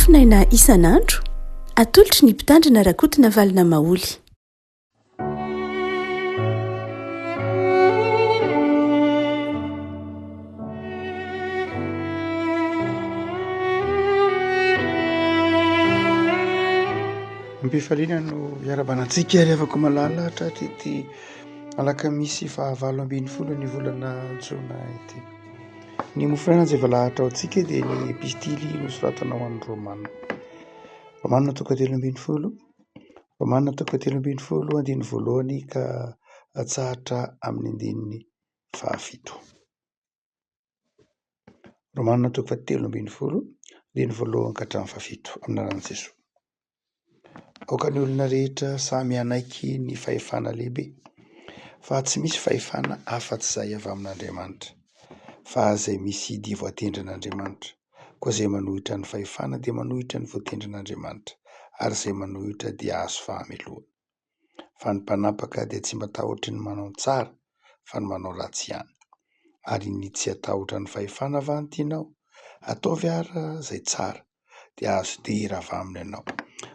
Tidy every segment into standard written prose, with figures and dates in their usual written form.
Arafinaina isan'andro atolotry ny mpitandrina rakotina valina maoly. Ampifaliana no iarabanantsika rehafako malala tratry alakamisy 27 ny volana Jona ity. Ny mofo izay valahatra ao antsika dia ny epistily nosoratana ho an'ny Romanina. Romanina 13 Romanina 13 andiny voalohany ka atsahatra amin'ny andininy 17. Romanina 13 andiny voalohany ka hatramin'ny 17 amin'ny anaran'i Jesosy. Aoka ny olona rehetra samy anaiky ny fahefana lehibe, fa tsy misy fahefana afa-tsy izay avy amin'Andriamanitra, fa izay misy dia voatendrin'Andriamanitra. Koa izay manohitra ny fahefana dia manohitra ny voatendrin'Andriamanitra, ary izay manohitra dia azo fahameloana. Fa ny mpanapaka dia tsy matahotra ny manao tsara, fa ny manao ratsy ihany. Ary ny tsy atahotra ny fahefana vahantianao, ataovy ara izay tsara, dia azo dera avy aminy ianao.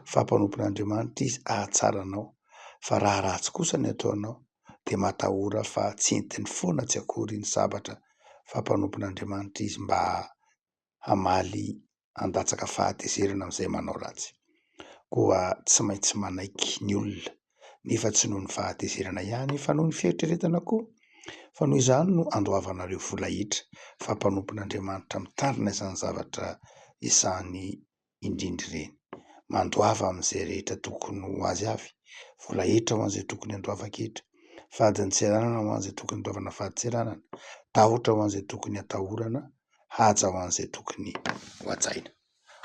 Fa mpanompon'Andriamanitra izy ahatsaranao, fa raha ratsy kosa ny ataonao dia matahora fa tsy entiny foana tsy akory ny sabatra, fa mpanompon'Andriamanitra izy mba hamaly handatsaka fahatezerana amin'izay manao ratsy. Koa tsy maintsy manaiky ny olona, nefa tsy noho ny fahatezerana ihany fa noho ny fieritreretana koa, fa noho izany no andoavanareo volahitra, fa mpanompon'Andriamanitra mitandrina izany zavatra isany indrindra ireny. Mandoava amin'izay rehetra tokony ho azy avy, volahitra ho an'izay tokony handoavan-kehitra, fahadin-tseranana ho an'izay tokony handoavana fahadin-tseranana, tahotra ho an'izay tokony hatahorana, haja ho an'izay tokony ho hajaina.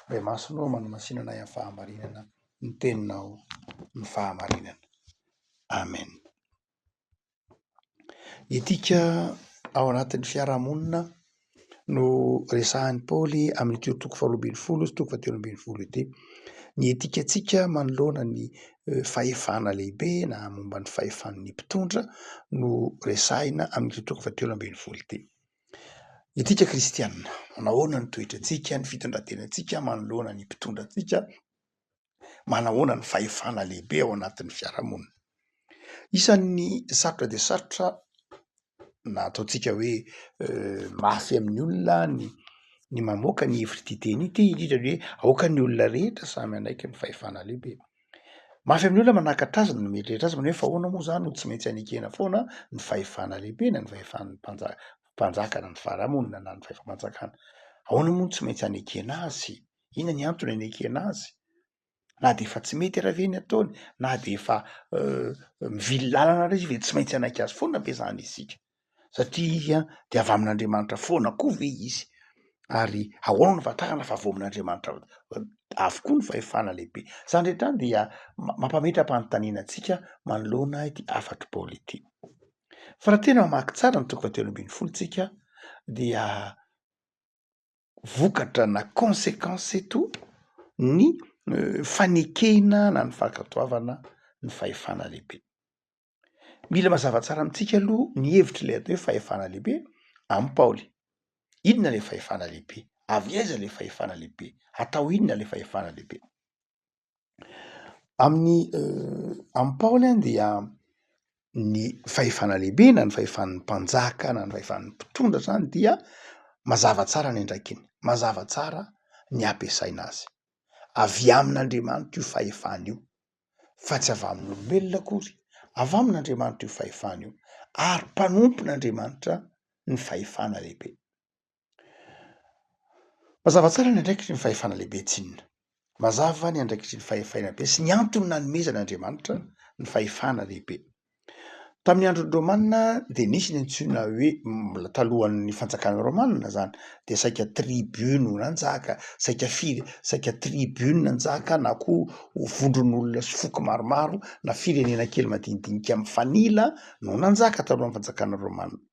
Ray masonao manomasinana amin'ny fahamarinana, ny teninao ny fahamarinana. Amen. Etika ao anatin'ny fiarahamonina no resahan'i Paoly amin'ny toko 12 sy toko 13 ity. Ny etikatsika manoloana ny fahefana lehibe na momba ny fahefan'ny mpitondra no resahina amin'ny toko 13 ity. Etika kristianina, manahoana ny toetrantsika, ny fitondrantenantsika manoloana ny mpitondrantsika, manahoana ny fahefana lehibe ao anatin'ny fiarahamonina. Isan'ny sarotra dia sarotra na ataontsika hoe mafy amin'ny olona ny mamoaka ny hevitra ity teny ity, indrindra hoe aoka ny olona rehetra samy anaiky ny fahefana lehibe. Mafy amin'ny olona manakatra azy no mieritreritra azy, manao hoe fa ahoana moa izany no tsy maintsy anekena foana ny fahefana lehibe na ny fahefan'ny mpanjaka na ny fiarahamonina na ny fahefam-panjakana. Ahoana moa no tsy maintsy anekena azy? Inona ny antony anekena azy? Na dia efa tsy mety raha ve ny ataony, na dia efa mivily lalana izy ve tsy maintsy anaiky azy foana be izany isika, satria dia avy amin'Andriamanitra foana koa ve izy? Ary ahoana no vatrahana fa avy amin'Andriamanitra avokoa ny fahefana lehibe? Izany rehetra dia mampametra-panontaniana antsika manoloana ity afat'i Paoly ity. Fa raha tena mamaky tsara ny toko 13 tsika dia vokatra na conséquence eto ny fanekena na ny fankatoavana ny fahefana lehibe. Mila mazava tsara amintsika aloha ny hevitra ilay atao hoe fahefana lehibe amin'ny Paoly. Inona ilay fahefana lehibe? Avy aiza ilay fahefana lehibe? Atao inona ilay fahefana lehibe? Amin'ny Paoly dia ny fahefana lehibe na ny fahefan'ny mpanjaka na ny fahefan'ny mpitondra zany dia mazava tsara ny andraikiny, mazava tsara ny ampiasaina azy. Avy amin'Andriamanitra io fahefana io, fa tsy avy amin'ny olombelona akory, avy amin'Andriamanitra io fahefana io, ary mpanompon'Andriamanitra ny fahefana lehibe. Mazava tsara ny andraikitry ny fahefana lehibe tsinona. Mazava ny andraikitry ny fahefana lehibe sy ny antony nanomezan'Andriamanitra ny fahefana lehibe. Tamin'ny andron'ny Romanina dia nisy ny antsoina hoe talohan'ny fanjakana Romanina zany dia saika tribu no nanjaka, saika tribu no nanjaka na koa vondron'olona sy foko maromaro na firenena kely madinidinika mifanila no nanjaka talohan'ny fanjakana Romanina.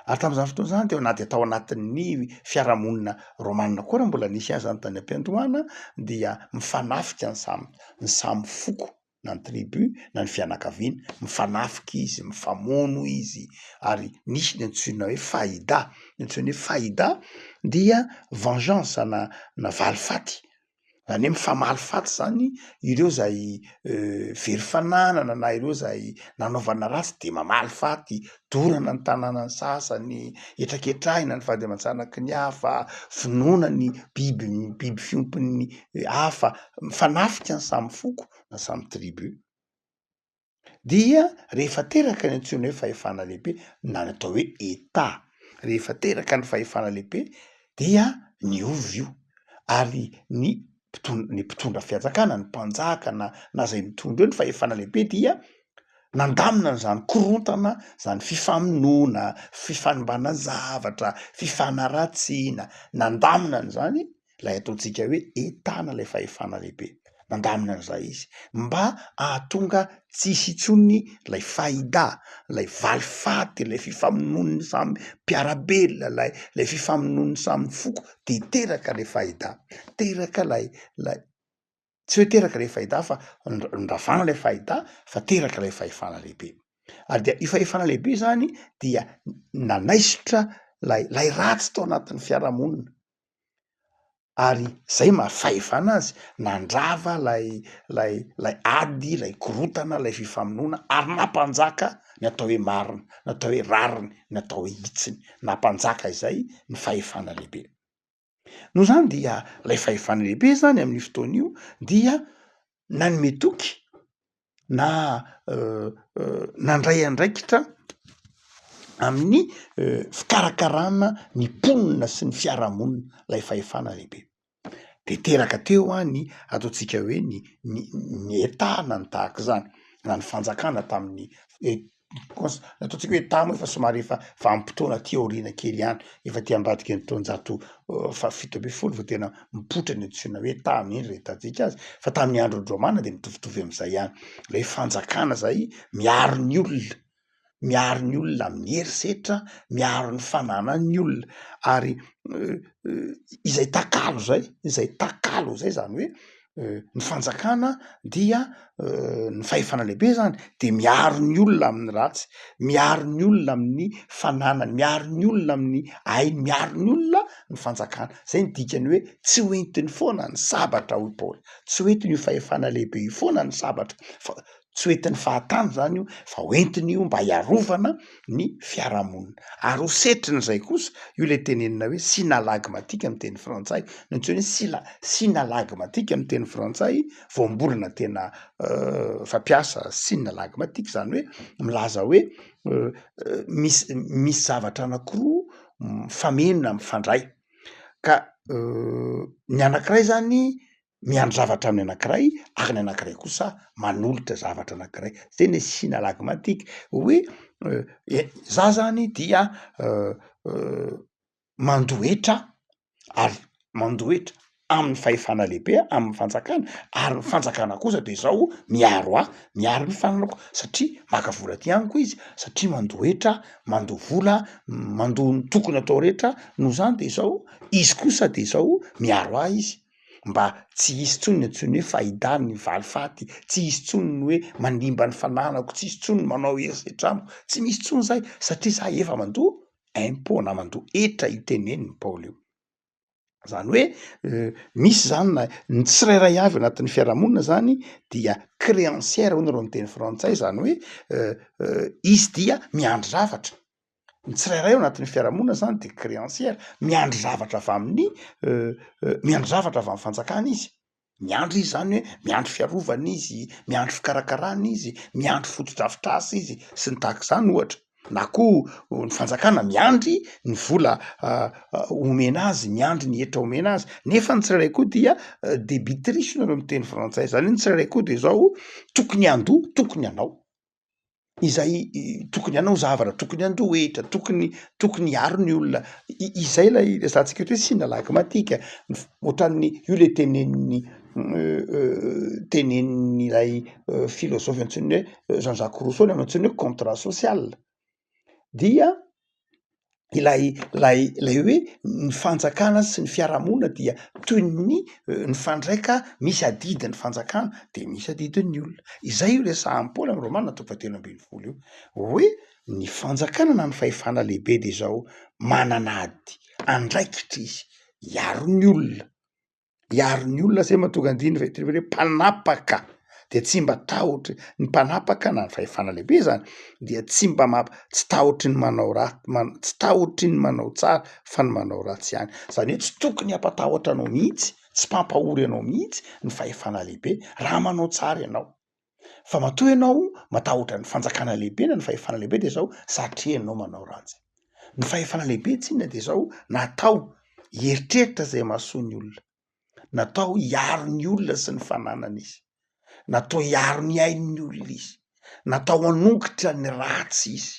Ary tamin'izany fotoana izany dia na dia tao anatin'ny fiarahamonina Romanina koa raha mbola nisy azy zany tany am-piandohana dia mifanafika ny samy foko na ny tribu na ny fianakaviana, mifanafika izy, mifamono izy, ary nisy ny antsoina hoe fahida. Ny antsoina hoe fahida dia vengeance na valifaty zany hoe mifamaly faty zany ireo zay very fananana na ireo zay nanaovana ratsy de mamaly faty, dorana ny tanànany sasany, etraketrahina ny fady aman-tsanaky ny hafa, vonoina ny biby fiompin'ny hafa, mifanafika ny samy foko na samy tribu. Dia rehefa teraka ny antsoina hoe fahefana lehibe na ny atao hoe État, rehefa teraka ny fahefana lehibe dia miovy io ary ny mpitondra fianjakana, ny mpanjaka na zay mitondra eo ny fahefana lehibe dia nandamina zany korontana, zany fifamonoana, fifanimbana zavatra, fifanaratsiana, nandamina an'zany lay ataontsika hoe État na lay fahefana lehibe, nandamina an'izay izy mba ahatonga tsisy intsony lay fahida, lay valifaty, lay fifamonoan'ny samy mpiarabelona, lay fifamonoan'ny samy foko, de teraka lay fahida, teraka lay tsy hoe teraka lay fahida fa ndravana lay fahida fa teraka lay fahefana lehibe. Ary dia io fahefana lehibe zany dia nanaisotra lay ratsy tao anatin'ny fiarahamonina, ary zay mahafahefana azy nandrava lay ady, lay korotana, lay fifamonoana ary nampanjaka ny atao hoe marina, ny atao hoe rariny, ny atao hoe hitsiny, nampanjaka izay ny fahefana lehibe. Noho zany dia lay fahefana lehibe zany amin'io fotoana io dia nanome toky na nandray andraikitra amin'ny fikarakarana ny mponina sy ny fiarahamonina lay fahefana lehibe. De teraka teo ny ataontsika hoe ny État na ny tahaka zany na ny fanjakana tamin'ny ataontsika hoe État moa efa somary efa vanim-potoana ty aoriana kely ihany, efa ty ambadika ny taonjato fito amby folo vao tena mipoitra ny antsoina hoe État mihitsy re hitantsika azy, fa tamin'ny andro Andriamana de mitovitovy am'izay ihany. Le fanjakana zay miaro ny olona, miaro ny olona amin'ny herisetra, miaro ny fananan'ny olona, ary izay takalo zay zany hoe ny fanjakana dia ny fahefana lehibe zany de miaro ny olona amin'ny ratsy, miaro ny olona amin'ny fananany, miaro ny olona amin'ny ainy, miaro ny olona ny fanjakana. Zay ny dikany hoe tsy hoentiny foana ny sabatra hoy Paoly, tsy hoentiny io fahefana lehibe io foana ny sabatra fa tsy hoentin'ny fahatany zany io fa hoentiny io mba hiarovana ny fiarahamonina. Ary ho setrin'izay kosa io le tenenina hoe synalagmatique amin'ny teny frantsay, ny antsoina hoe synalagmatique amin'ny teny frantsay, voambolana tena fampiasa synalagmatique zany hoe milaza hoe misy zavatra anankiroa mifameno mifandray ka ny anankiray zany miandry zavatra amin'ny anankiray ary ny anankiray kosa manolotra zavatra anankiray, zay ny synalagmatique hoe za zany dia mandoetra ary mandoetra amin'ny fahefana lehibe amin'ny fanjakana, ary ny fanjakana kosa de zao miaro miaro ny fananako satria maka vola ty amiko izy, satria mandoetra, mandoa vola, mandoa ny tokony atao rehetra, noho zany de zao izy kosa de zao miaro izy mba tsy hisy intsony ny antsoina hoe fahidany ny valifaty, tsy hisy intsony ny hoe manimba ny fananako, tsy hisy intsony ny manao herisetra amiko, tsy misy intsony zay satria za efa mandoa impôt na mandoa hetra iteneniny Paoly io. Zany hoe misy zany ny tsirairay avy anatin'ny fiarahamonina zany dia créancière hono raha miteny frantsay, zany hoe izy dia miandry zavatra, ny tsirairay ao anatin'ny fiarahamonina zany de créancière, miandry zavatra avy amin'ny miandry zavatra avy amin'ny fanjakana izy, miandry izy zany hoe miandry fiarovana izy, miandry fikarakarana izy, miandry fotodrafitrasa izy sy ny tahak'izany ohatra, na koa ny fanjakana miandry ny vola omena azy, miandry ny hetra omena azy, nefa ny tsirairay koa dia débitrice nareo miteny frantsay, zany hoe ny tsirairay koa de zao tokony andoa, tokony anao izay tokony anao zavatra, tokony andoa hetra, tokony hiaro ny olona, izay lay resantsika eto hoe synalagmatique, ohatran'ny io le tenenin'ny lay filôzôfy antsoiny hoe Jean-Jacques Rousseau ny antsoiny hoe contrat social, dia lay hoe ny fanjakana sy ny fiarahamonina dia toy ny fandraika misy adidin'ny fanjakana de misy adidin'ny olona. Izay io resahan'i Paoly amin'ny Romana toko fahatelo ambin'ny folo io hoe ny fanjakana na ny fahefana lehibe de zao manana ady andraikitra izy, hiaro ny olona, Iaro ny olona zay mahatonga andiny hoe mpanapaka de tsy mba tahotra ny mpanapaka na ny fahefana lehibe zany dia tsy mba tsy tahotry ny manao raty tsy tahotry ny manao tsara fa ny manao ratsy ihany. Zany hoe tsy tokony hampatahotra anao mihitsy, tsy mpampahory anao mihitsy ny fahefana lehibe raha manao tsara ianao. Fa matoa ianao matahotra ny fanjakana lehibe na ny fahefana lehibe de zao satria ianao manao ratsy. Ny fahefana lehibe tsy inona de zao natao hieritreritra zay mahasoa ny olona, natao hiaro ny olona sy ny fananana izy, natao hiaro ny ain'ny olona izy, natao hanokitra ny ratsy izy.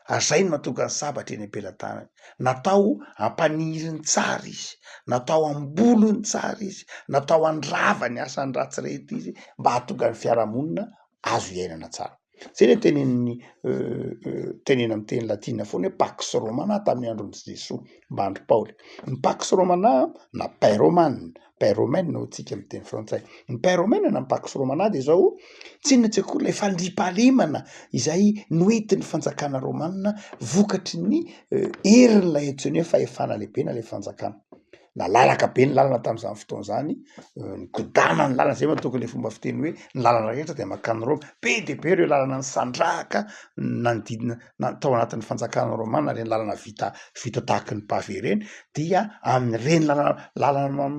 Zay no mahatonga ny sabatra eny am-pelantanany. Natao hampaniry ny tsara izy, natao hambolo ny tsara izy, natao handrava ny asan'ny ratsy rehetra izy mba hahatonga ny fiarahamonina azo iainana tsara. Zay le teneniny teneny amin'ny teny latina foana hoe pax romana tamin'ny andron'i Jesoa mba andro Paoly. Ny pax romana na paix romaine, paix romaine ho tsika amin'ny teny frantsay. Ny paix romaine na ny pax romana de zao tsy inona tsy akory le fandriampahalemana izay noentin'ny fanjakana romanina vokatry ny herin'ilay antsoiny hoe fahefana lehibe na le fanjakana. Na lalaka be ny lalana tam'izany fotoana zany, nikodana ny lalana, zay mahatonga le fomba fiteny hoe ny lalana rehetra de mankany Roma. Be de be reo lalana ny sandrahaka nanodidina tao anatin'ny fanjakana romanina, reny lalana vita tahaky ny pavé reny, dia amin'ireny lalana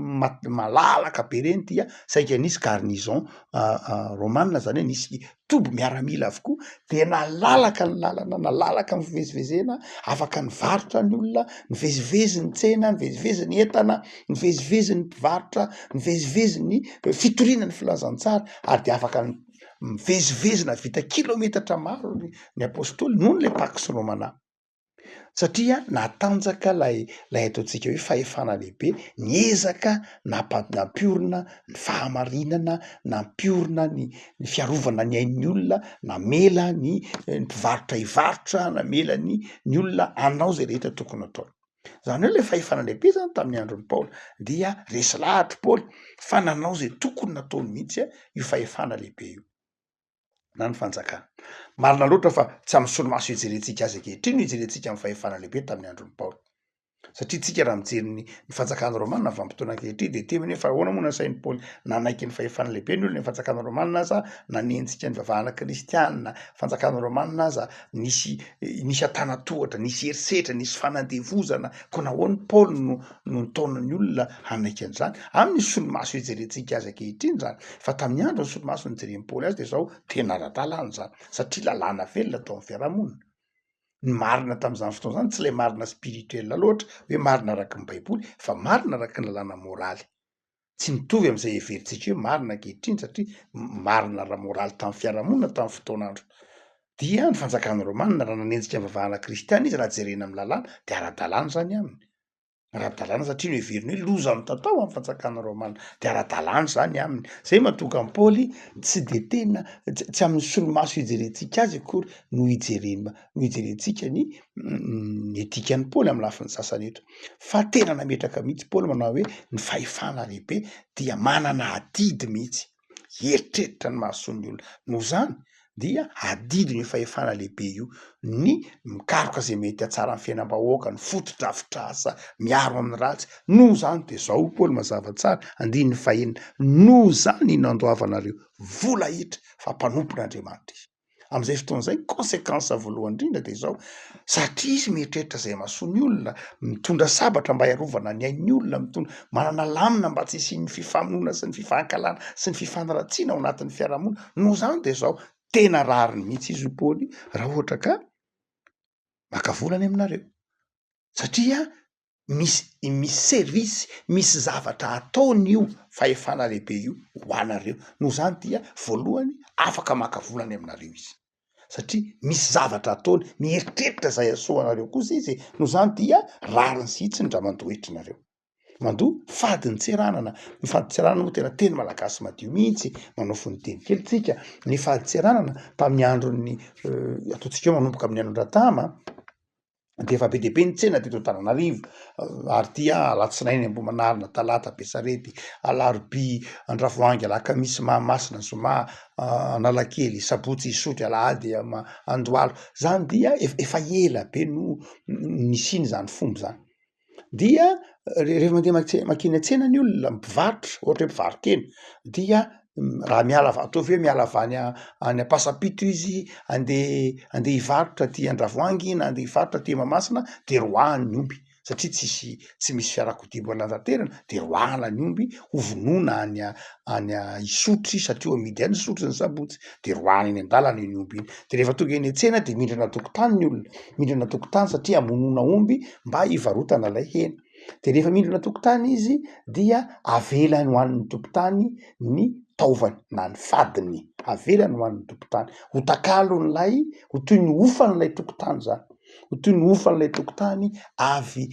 malalaka be reny dia saika nisy garnison romanina, zany hoe nisy toby miaramila avokoa, de nalalaka ny lalana, nalalaka ny fivezivezena, afaka nivarotra ny olona, nivezivezi ny tsena, nivezivezi ny entana, nivezivezi ny mpivarotra, nivezivezi ny fitoriana ny filazantsara, ary de afaka mivezivezina vita kilometatra maro ny apôstôly noho le pax romana. Satria natanjaka lay ataontsika hoe fahefana lehibe, niezaka nampiorona ny fahamarinana, nampiorona ny fiarovana ny ain'ny olona, namela ny mpivarotra hivarotra, namela ny olona hanao zay rehetra tokony atao. Zany hoe le fahefana lehibe zany tamin'ny andron'ny Paoly dia resy lahatra Paoly fa nanao zay tokony nataony mihitsy io fahefana lehibe io na ny fanjakana. Marina loatra fa tsy amin'ny solomaso hijerentsika azy ankehitriny no hijerentsika amin'ny fahefana lehibe tamin'ny andron'ny Paoly. Satria tsika raha mijery ny fanjakana romanina vanim-potoana ankehitriny de temany hoe fa ahoana moa nasain'ny Paoly nanaiky ny fahefana lehibe ny olona ny fanjakana romanina aza nanenjika ny vavahana kristianina, fanjakana romanina aza nisy atanatohatra, nisy herisetra, nisy fanandevozana, ko nahoany Paoly no nataona ny olona hanaiky an'izany. Amin'ny solomaso hijerentsika azy ankehitriny zany, fa tamin'ny andro ny solomaso nijeren'ny Paoly azy de zao tena ara-dalàna zany, satria lalàna velona tao amin'ny fiarahamonina. Ny marina tam'izany fotoana zany tsy le marina spirituel loatra hoe marina araky ny baiboly, fa marina araky ny lalàna moraly. Tsy mitovy am'izay heverintsika hoe marina ankehitriny, satria marina ara-moraly tamin'ny fiarahamonina tamin'ny fotoan'andro. Dia ny fanjakana romanina raha nanenjika ny vavahana kristiana izy raha jerena amin'ny lalàna de ara-dalàna zany aminy. Ara-dalàna satria no heveriny hoe loza no tatao amin'ny fanjakana romanina de ara-dalàna zany aminy. Zay mahatonga an'i Paoly tsy de tena tsy amin'ny solomaso hijerentsika azy akory no hijerentsika ny etikan'ny Paoly amin'ny lafiny sasany eto. Fa tena nametraka mihitsy Paoly manao hoe ny fahefana lehibe dia manana adidy mihitsy, heritreritra ny mahasoa ny olona. Noho zany dia adidy ny fahefana lehibe io, ny mikaroka zay mety hatsara amin'ny fiainam-bahoaka, ny foto-drafitrasa miaro amin'ny ratsy. Noho zany de zao Paoly mazava tsara, andininy fahenina, noho zany nandoavanareo volahitra fa mpanompon'Andriamanitra izy. Am'izay fotoana zay conséquence voalohany indrindra de zao, satria izy mieritreritra zay mahasoa ny olona, mitondra sabatra mba hiarovana ny ain'ny olona, manana lamina mba tsy hisian'ny fifamonoana sy ny fifankalana sy ny fifanaratsiana ao anatin'ny fiarahamonina. Noho zany de zao tena rariny mihitsy izy Paoly raha ohatra ka maka volany aminareo, satria misy service, misy zavatra ataony io fahefana lehibe io ho anareo. Noho zany dia voalohany afaka maka volany aminareo izy, satria misy zavatra ataony, mieritreritra zay asoa anareo kosa izy. Noho zany dia rariny sihitsiny raha mandohitra nareo. Mandoa fady ny tsiranana, ny fady tsiranana moa tena teny malagasy madio mihitsy, manao foniteny kely tsika. Ny fady tsiranana tamin'ny andron'ny ataontsika hoe manomboka amin'ny andron-dratama de efa be de be ny tsena teto Antananarivo, ary dia alatsinainy Ambohimanarina, talata Besarety, alarobia Andravoahangy, alakamisy Mahamasina Zoma, Analakely, sabotsy Isotry, alahady Andohalo. Zany dia efa ela be no nisiny zany fomba zany. dia rehefa mandeha makeny an-tsena ny olona mpivarotra ohatra hoe mpivarokena dia raha miala ataovy hoe miala avy any Ampasapito izy andeha hivarotra ty Andravoahangy na andeha hivarotra ty Mahamasina de roahany ny omby satria tsy misy fiarakodia mbola tanterana de roahana ny omby hovonona any Isotry satria amidy any Isotry ny Sabotsy de roahany eny an-dalana iny omby iny de rehefa tonga eny an-tsena de mindrana tokotany ny olona mindrana tokotany satria amonona omby mba hivarotana lay hena de rehefa mindrana tokotany izy dia avelany ho an'ny tokotany ny taovany na ny fadiny avelany ho an'ny tokotany ho takalon'lay ho toy ny ofan'lay tokotany zany ho toy ny ofan'lay tokotany avy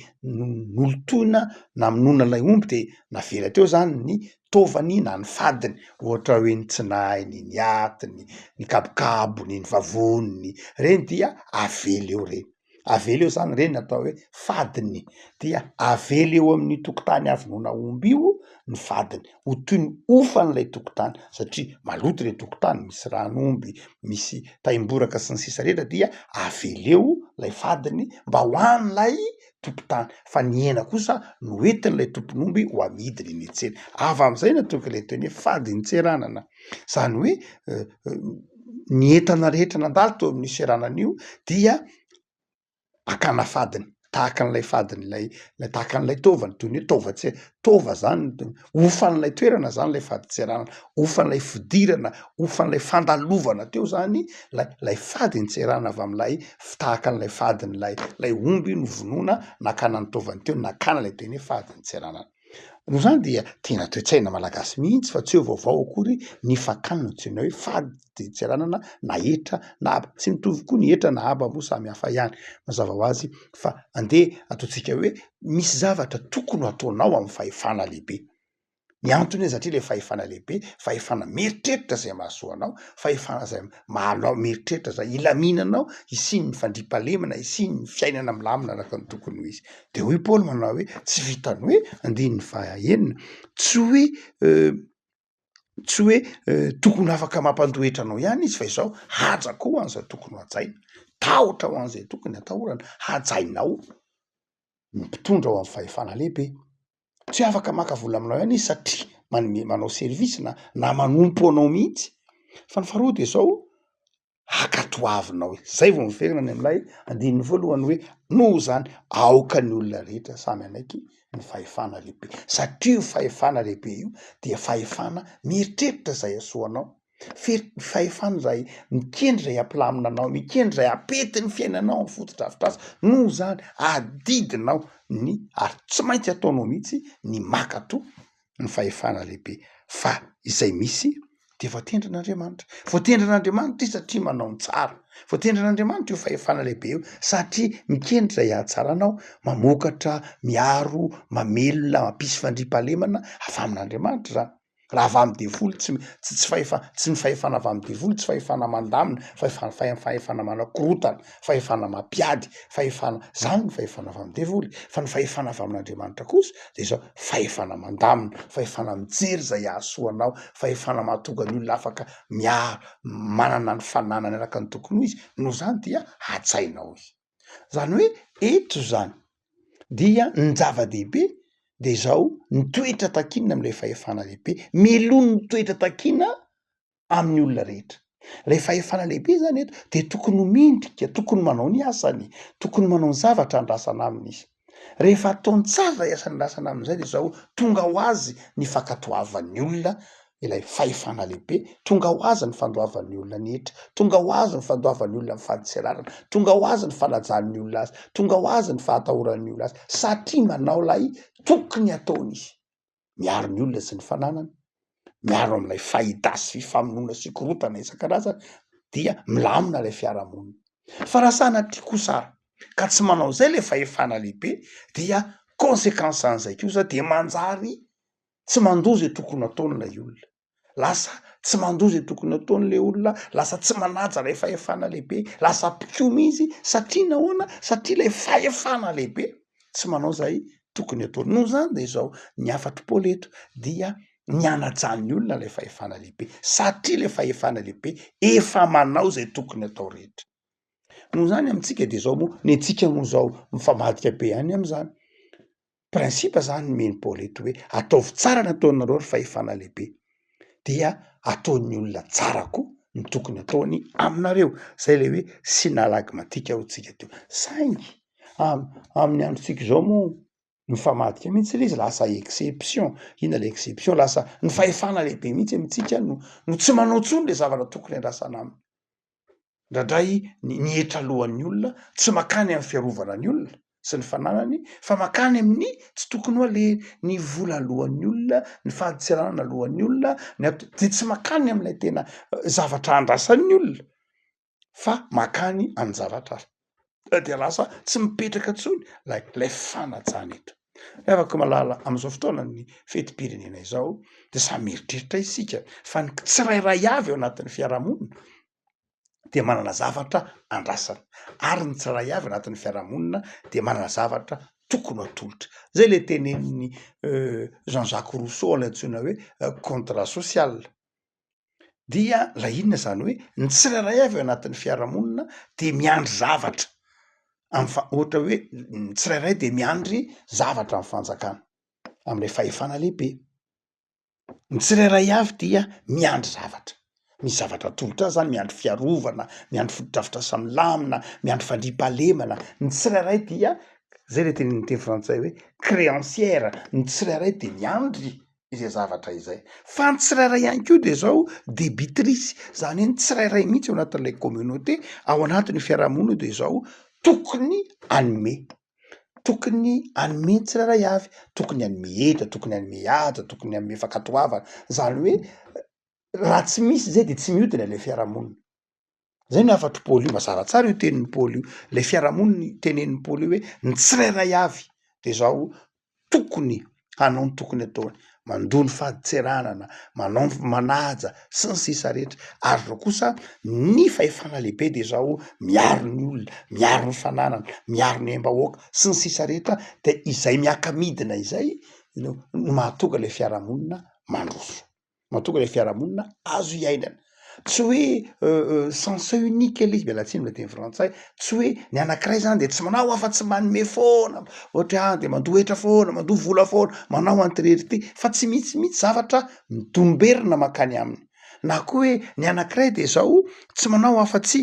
nolotoina na monona lay omby de navela teo zany ny taovany na ny fadiny ohatra hoe ny tsinainy ny atiny ny kabokabony ny vavoniny reny dia avela eo reny avela eo zany reny atao hoe fadiny dia avela eo amin'ny tokotany avy nona omby io ny vadiny ho toy ny ofan'lay tokotany satria maloto le tokotany misy ran'omby misy taimboraka sy ny sisa rehetra dia avela eo lay fadiny mba ho an'lay tokotany fa ny hena kosa no entin'lay tompon'omby ho amidiny eny an-tsena avy am'izay natonga le teny hoe fadiny tseranana zany hoe ny entana rehetra nandalo teo amin'ny seranan'io dia akana fadiny tahakan'lay fadiny lay tahakan'lay taovany toy ny hoe tova zany ofan'lay toerana zany lay fadin-tseranana ofan'lay fidirana ofan'lay fandalovana teo zany lay fadiny tserana avy am'lay tahakan'lay fadiny lay omby novonoina nakana ny taovany teo nakana lay teny hoe fadiny tseranana no zany dia tena toe-tsaina malagasy mihitsy fa tsy eo vaovao akory ny fakanina tsena hoe fady tseranana na etra na aba tsy mitovy koa ny etra na aba moa samy hafa ihany mazava ho azy fa andeha ataotsika hoe misy zavatra tokony ataonao amin'ny fahefana lehibe ny antony hoe satria le fahefana lehibe fahefana meritreritra zay mahasoanao fahefana zay mahalao meritreritra zay ilaminanao isiny ny fandriampahalemana isiny ny fiainana milamina araka ny tokony ho izy de hoy Paoly manao hoe tsy vitany hoe andininy fahaenina tsy hoe tokony afaka mampandoetra anao ihany izy fa izao hajaka ho an'izay tokony ho hajaina tahotra ho an'izay tokony hatahorana hajainao ny mpitondra ao amin'ny fahefana lehibe tsy afaka maka vola aminao ihany izy satria manao servisy na manompo anao mihitsy fa ny faharoa de zao hakatoavinao zay vao miverina any am'lay andininy voalohany hoe noho zany aoka ny olona rehetra samy anaiky ny fahefana lehibe satria io fahefana lehibe io dia fahefana meritreritra zay asoanao fahefana zay mikendry zay ampilaminan-ao mikendry zay apety ny fiainanao amin'ny fotodrafitrasa noho zany adidinao ny ary tsy maintsy ataonao mihitsy ny makato ny fahefana lehibe fa izay misy de voatendran'Andriamanitra izy satria manao ny tsara voatendran'Andriamanitra io fahefana lehibe io satria mikendry zay ahatsaranao mamokatra miaro mamelona mampisy fandriampahalemana avy amin'Andriamanitra zany raha avy amin'ny devoly tsy ny fahefana avy amin'ny devoly tsy fahefana mandamina fahefana manakorotana fahefana mampiady fahefana zany ny fahefana avy amin'ny devoly fa ny fahefana avy amin'Andriamanitra kosa de zao fahefana mandamina fahefana mijery zay ahasoanao fahefana mahatonga ny olona afaka manana ny fananany araka ny tokony ho izy no zany dia hajainao izy zany hoe eto zany dia ny zava-dehibe de zao ny toetra takinina am'lay fahefana lehibe melono ny toetra takina amin'ny olona rehetra lay fahefana lehibe zany eto de tokony mindrika tokony manao ny asany tokony manao ny zavatra andrasana aminy izy rehefa ataony tsara iasany amin'izay de zao tonga ho azy ny fakatoavan'ny olona ilay fahefana lehibe tonga ho azy ny fandoavan'ny olona ny hetra tonga ho azy ny fandoavan'ny olona ny faditserarana tonga ho azy ny fanajan'ny olona azy tonga ho azy ny fahatahoran'ny olona azy satria manao lay tokony ataony izy miaro ny olona sy ny fananany miaro am'lay fahita sy fifamonoana sy korotana isan-karazany dia milamina lay fiarahamonina fa raha sanatria kosa ka tsy manao zay le fahefana lehibe dia konsekansa an'izay kosa de manjary tsy mandoa zay tokony ataon'lay olona lasa tsy mandoa zay tokony ataon'le olona lasa tsy manaja lay fahefana lehibe lasa mpikomy izy satria nahoana satria lay fahefana lehibe tsy manao zay tokony ataony noho zany de zao ny afatry Paoly eto dia ny anajan'ny olona lay fahefana lehibe satria le fahefana lehibe efa manao zay tokony atao rehetra noho zany amitsika de zao moa ny antsika moa zao mifamadika be any am'zany prinsipa zany meny Paoly eto hoe ataovy tsara nataonareo ry fahefana lehibe dia ataon'ny olona tsara koa ny tokony ataony aminareo. Zay le hoe synalagmatika hotsika teo. Saingy amin'ny androntsika zao moa mifamadika mihitsy le izy lasa exception. Ina le exception? Lasa ny fahefana lehibe mihitsy amitsika no tsy manao tsony le zavatra tokony andrasana aminy. Ndraindray ny etralohan'ny olona tsy makany amin'ny fiarovana ny olona sy ny fananany, fa makany amin'ny tsy tokony hoa le ny vola alohan'ny olona, ny fahaditsiranana alohan'ny olona, de tsy makany amin'ilay tena zavatra andrasan'ny olona, fa makany amin'ny zavatra hafa. De lasa tsy mipetraka tsony lay fanajana eto. Afaka malala am'izao fotoana ny fetim-pirenena izao de samy mieritreritra isika fa ny tsirairay avy ao anatin'ny fiarahamonina de manana zavatra andrasana, ary ny tsirairay avy anatin'ny fiarahamonina de manana zavatra tokony atolotra. Zay le tenenin'ny Jean-Jacques Rousseau lay antsoina hoe contrat social. Dia la inona zany hoe ny tsirairay avy ao anatin'ny fiarahamonina de miandry zavatra ohatra hoe ny tsirairay de miandry zavatra amin'ny fanjakana am'lay fahefana lehibe. Ny tsirairay avy dia miandry zavatra, misy zavatra atolotra zany, miandry fiarovana, miandry fotodrafitrasa milamina, miandry fandriampahalemana. Ny tsirairay dia zay le teny frantsay hoe créancière. Ny tsirairay de miandry izay zavatra izay. Fa ny tsirairay ihany koa de zao débitrice, zany hoe ny tsirairay mihitsy ao anatin'ilay communauté, ao anatin'ny fiarahamonina de zao tokony anome ny tsirairay avy, tokony anome heta, tokony anome ata, tokony anome fankatoavana. Zany hoe raha tsy misy zay de tsy mihodina le fiarahamonina. Zay no afatry Paoly io, mazava tsara io tenin'ny Paoly io. Le fiarahamonina tenenin'ny Paoly io hoe ny tsirairay avy de zao tokony hanao ny tokony ataony, mandony fahaditsiranana, manaja sy ny sisa rehetra. Ary reo kosa ny fahefana lehibe de zao miaro ny olona, miaro ny fananana, miaro ny aim-bahoaka sy ny sisa rehetra. De izay miaka-midina izay no mahatonga le fiarahamonina mandroso, mahatonga le fiarahamonina azo iainana. Tsy hoe sens unique le izy, miala tsiny le teny frantsay, tsy hoe ny anankiray zany de tsy manao afa-tsy manome foana, ohatra de mandohetra foana, mandoha vola foana, manao antirerity, fa tsy mitsy zavatra midomberina makany aminy. Na koa hoe ny anankiray de zao tsy manao afa-tsy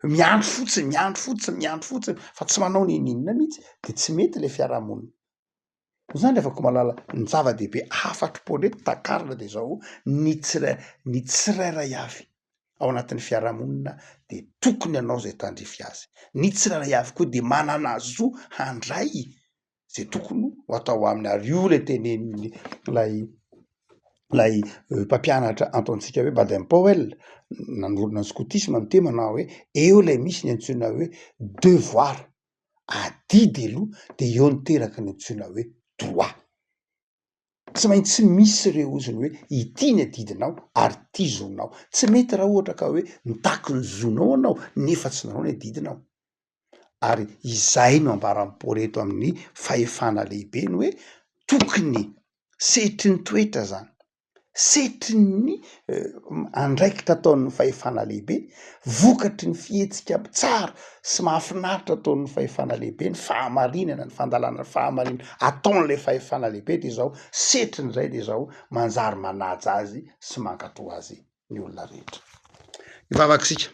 miandry fotsiny, fa tsy manao ninina mihitsy, de tsy mety le fiarahamonina. Zany afaka malala ny zava-dehibe afatry Paoly eto takarana de zao ny tsirairay avy ao anatin'ny fiarahamonina de tokony hanao zay tandrify azy. Ny tsirairay avy koa de manana zo handray zay tokony ho atao aminy. Ary io le tenenin'ny lay mpampianatra ataontsika hoe Baden Powell, nanorina ny scotisme ny teny hoe eo lay misy ny antsoina hoe devoir, adidy aloha de eo niteraka ny antsoina hoe droit. Tsy maintsy misy reoziny hoe ity ny adidinao ary ty zonao. Tsy mety raha ohatra ka hoe mitaky ny zonao anao nefa tsy nanao ny adidinao. Ary izay no ambaran'ny Paoly eto amin'ny fahefana lehibe ny hoe tokony setry ny toetra zany, setry ny andraikitra ataon'ny fahefana lehibe, vokatry ny fihetsika tsara sy mahafinaritra ataon'ny fahefana lehibe, ny fahamarinana, ny fandalana fahamarinana ataon'le fahefana lehibe de zao setry ny zay de zao manjary manaja azy sy mankatoa azy ny olona rehetra. Ivavakisika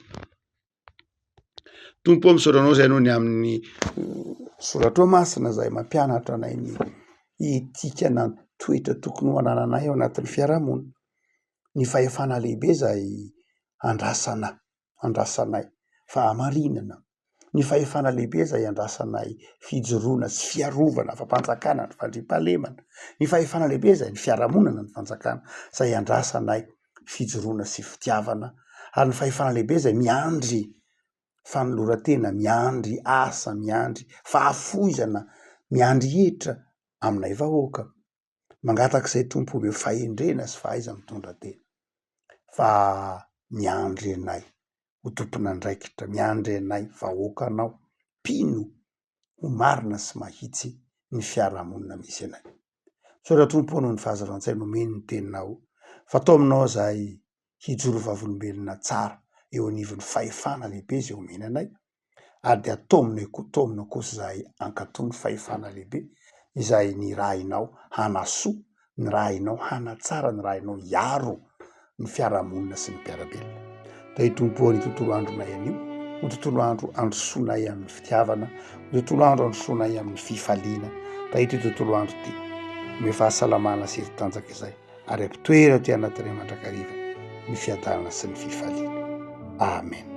tompo misaotra anao zay anao ny amin'ny soratra masina zay mampianatra anay ny etika na toetra tokony ho anananay ao anatin'ny fiarahamonina. Ny fahefana lehibe zay andrasanay fahamarinana, ny fahefana lehibe zay andrasanay fijoroana sy fiarovana, fampanjakana, ny fandriampahalemana, ny fahefana lehibe zay ny fiarahamonina, ny fanjakana zay andrasanay fijoroana sy fitiavana, ary ny fahefana lehibe zay miandry fanolorantena, miandry asa, miandry fahafoizana, miandry hevitra aminay vahoaka. Mangatak'izay tompo omeo fahendrena sy fahaiza mitondra tena, fa miandry anay ho tompon'andraikitra, miandry anay vahoakanao mpino ho marina sy mahitsy ny fiarahamonina misy anay. Saotra tompo anao ny fahazavantsaina nomeny ny teninao, fatao aminao zay hijoro vavolombelona tsara eo anivon'ny fahefana lehibe zay omena anay, ary de atao aminao kosa zay ankatony fahefana lehibe izay ny raha hainao hanasoa, ny raha hainao hanatsara, ny raha hainao hiaro ny fiarahamonina sy ny mpiarabelona. Da hitomboa ny tontolo andronay anio, ho tontolo andro androsoanay amin'ny fitiavana, ho tontolo andro androsoanay amin'ny fifaliana. Da ity tontolo andro ty me fahasalamana sy eri-tanjaka izay, ary ampitoera ty anatin'ny mandrakariva ny fiadanana sy ny fifaliana. Amen.